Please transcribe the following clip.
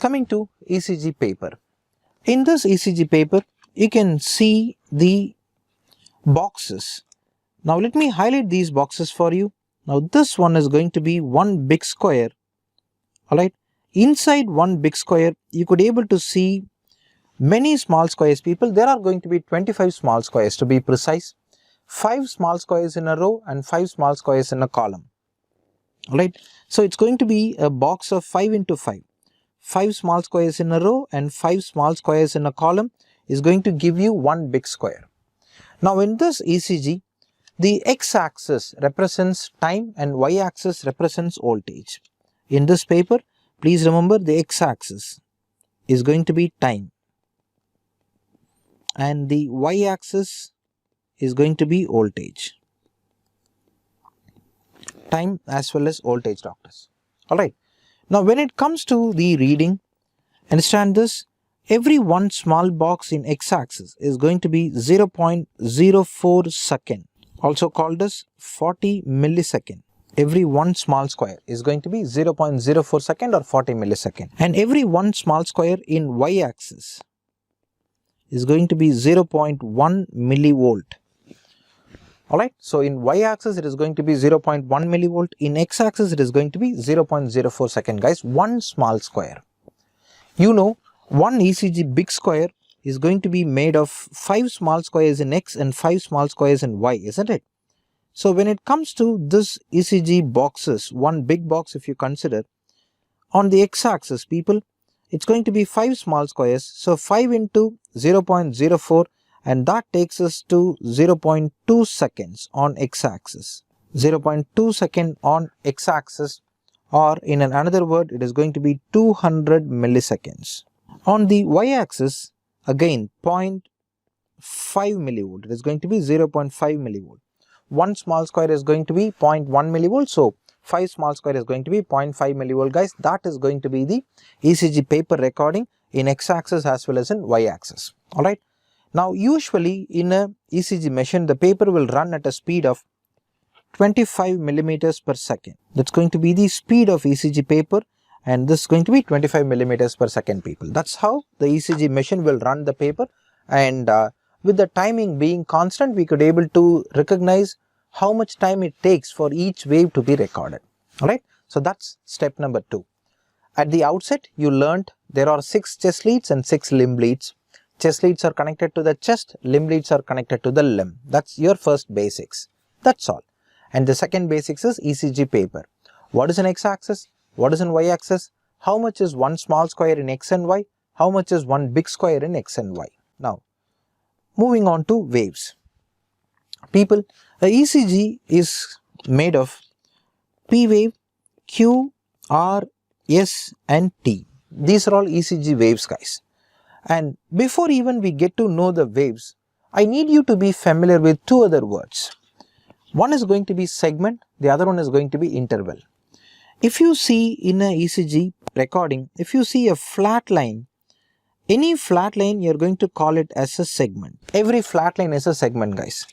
Coming to ECG paper. In this ECG paper, you can see the boxes. Now let me highlight these boxes for you. Now this one is going to be one big square. Alright. Inside one big square, you could able to see many small squares, people. There are going to be 25 small squares to be precise. 5 small squares in a row and 5 small squares in a column. Alright. So it's going to be a box of 5 into 5. 5 small squares in a row and 5 small squares in a column is going to give you one big square. Now in this ECG, the x-axis represents time and y-axis represents voltage. In this paper, please remember the x-axis is going to be time and the y-axis is going to be voltage. Time as well as voltage, doctors. Alright. Now when it comes to the reading, understand this, every one small box in x-axis is going to be 0.04 second, also called as 40 millisecond. Every one small square is going to be 0.04 second or 40 millisecond. And every one small square in y-axis is going to be 0.1 millivolt. Alright, so in y-axis it is going to be 0.1 millivolt, in x-axis it is going to be 0.04 second, guys, one small square. You know, one ECG big square is going to be made of 5 small squares in x and 5 small squares in y, isn't it? So when it comes to this ECG boxes, one big box if you consider, on the x-axis, people, it's going to be 5 small squares, so 5 into 0.04, and that takes us to 0.2 seconds on x-axis. 0.2 second on x-axis, or in another word, it is going to be 200 milliseconds. On the y-axis, again 0.5 millivolt, it is going to be 0.5 millivolt. One small square is going to be 0.1 millivolt, so 5 small square is going to be 0.5 millivolt, guys. That is going to be the ECG paper recording in x-axis as well as in y-axis. Alright. Now usually in a ECG machine, the paper will run at a speed of 25 millimeters per second. That's going to be the speed of ECG paper, and this is going to be 25 millimeters per second, people. That's how the ECG machine will run the paper, and with the timing being constant, we could able to recognize how much time it takes for each wave to be recorded. Alright, so that's step number 2. At the outset, you learnt there are 6 chest leads and 6 limb leads. Chest leads are connected to the chest, limb leads are connected to the limb. That's your first basics. That's all. And the second basics is ECG paper. What is an x-axis? What is an y-axis? How much is one small square in x and y? How much is one big square in x and y? Now, moving on to waves. People, a ECG is made of P wave, Q, R, S and T. These are all ECG waves, guys. And before even we get to know the waves, I need you to be familiar with 2 other words. One is going to be segment, the other one is going to be interval. If you see in a ECG recording, if you see a flat line, any flat line, you're going to call it as a segment. Every flat line is a segment, guys.